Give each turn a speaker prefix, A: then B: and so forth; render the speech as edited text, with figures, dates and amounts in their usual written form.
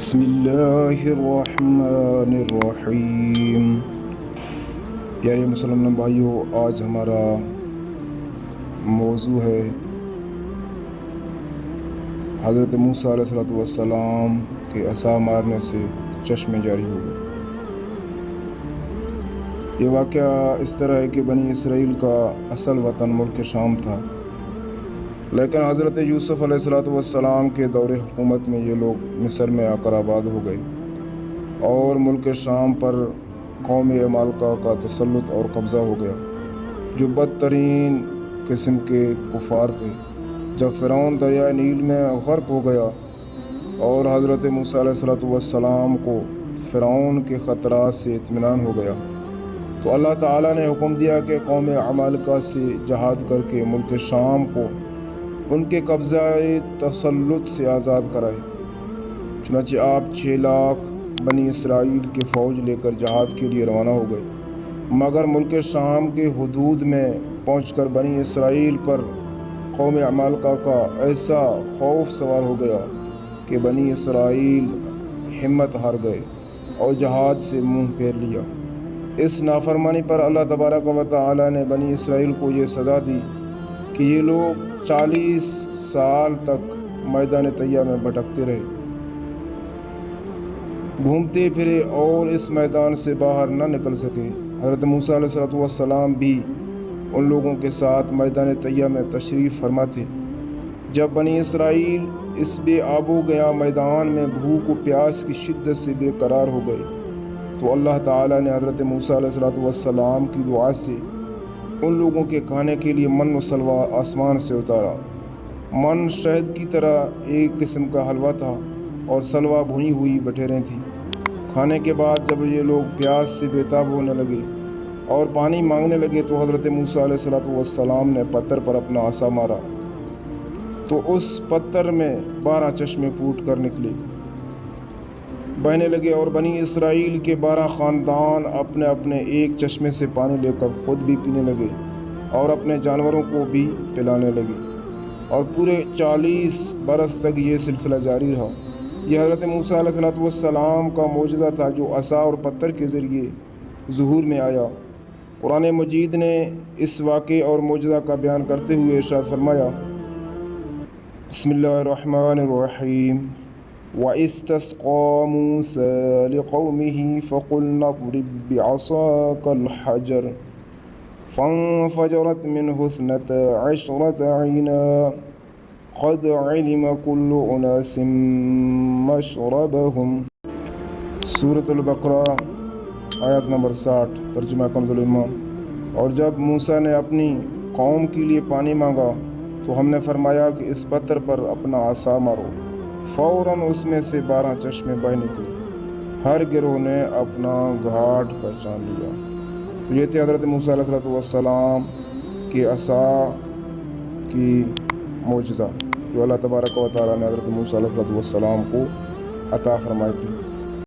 A: بسم اللہ الرحمن الرحیم۔ پیارے مسلمان بھائیوں، آج ہمارا موضوع ہے حضرت موسیٰ علیہ السلام کے عصا مارنے سے چشمے جاری ہو گئے۔ یہ واقعہ اس طرح ہے کہ بنی اسرائیل کا اصل وطن ملک شام تھا، لیکن حضرت یوسف علیہ السلام کے دور حکومت میں یہ لوگ مصر میں آ کر آباد ہو گئے اور ملک شام پر قوم عمالقہ کا تسلط اور قبضہ ہو گیا، جو بدترین قسم کے کفار تھے۔ جب فرعون دریائے نیل میں غرق ہو گیا اور حضرت موسیٰ علیہ السلام کو فرعون کے خطرات سے اطمینان ہو گیا، تو اللہ تعالیٰ نے حکم دیا کہ قوم عمالقہ سے جہاد کر کے ملک شام کو ان کے قبضہ تسلط سے آزاد کرائے۔ چنانچہ آپ 6 لاکھ بنی اسرائیل کی فوج لے کر جہاد کے لیے روانہ ہو گئے، مگر ملک شام کے حدود میں پہنچ کر بنی اسرائیل پر قوم عمالقہ کا ایسا خوف سوار ہو گیا کہ بنی اسرائیل ہمت ہار گئے اور جہاد سے منہ پھیر لیا۔ اس نافرمانی پر اللہ تبارک و تعالی نے بنی اسرائیل کو یہ سزا دی کہ یہ لوگ 40 سال تک میدان طیہ میں بھٹکتے رہے، گھومتے پھرے اور اس میدان سے باہر نہ نکل سکے۔ حضرت موسیٰ علیہ السلام بھی ان لوگوں کے ساتھ میدان طیہ میں تشریف فرما تھے۔ جب بنی اسرائیل اس بے آب و گیا میدان میں بھوک و پیاس کی شدت سے بے قرار ہو گئے، تو اللہ تعالیٰ نے حضرت موسیٰ علیہ السلام کی دعا سے ان لوگوں کے کھانے کے لیے من و سلوہ آسمان سے اتارا۔ من شہد کی طرح ایک قسم کا حلوہ تھا اور سلوہ بھنی ہوئی بٹیریں تھیں۔ کھانے کے بعد جب یہ لوگ پیاس سے بےتاب ہونے لگے اور پانی مانگنے لگے، تو حضرت موسیٰ علیہ السلام نے پتھر پر اپنا عصا مارا، تو اس پتھر میں 12 چشمے پھوٹ کر نکلے، بہنے لگے، اور بنی اسرائیل کے 12 خاندان اپنے اپنے ایک چشمے سے پانی لے کر خود بھی پینے لگے اور اپنے جانوروں کو بھی پلانے لگے، اور پورے 40 برس تک یہ سلسلہ جاری رہا۔ یہ حضرت موسیٰ علیہ السلام کا معجزہ تھا جو عصا اور پتھر کے ذریعے ظہور میں آیا۔ قرآن مجید نے اس واقعے اور معجزہ کا بیان کرتے ہوئے ارشاد فرمایا، بسم اللہ الرحمن الرحیم، وَإِسْتَسْقَىٰ مُوسَىٰ لِقَوْمِهِ فَقُلْنَا اضْرِب بِّعَصَاكَ الْحَجَرَ فَانفَجَرَتْ مِنْهُ 12 عَيْنًا قَدْ عَلِمَ كُلُّ أُنَاسٍ مَّشْرَبَهُمْ۔ سورۃ البقرہ آیت نمبر 60، ترجمہ کنز الایمان۔ اور جب موسیٰ نے اپنی قوم کے لیے پانی مانگا تو ہم نے فرمایا کہ اس پتھر پر اپنا عصا مارو، فوراً اس میں سے 12 چشمے بہہ نکلے۔ ہر گروہ نے اپنا گھاٹ پہچان لیا۔ یہ تھے حضرت موسیٰ علیہ السلام کے عصا کی معجزہ جو اللہ تبارک و تعالیٰ نے حضرت موسیٰ علیہ السلام کو عطا فرمائی تھی۔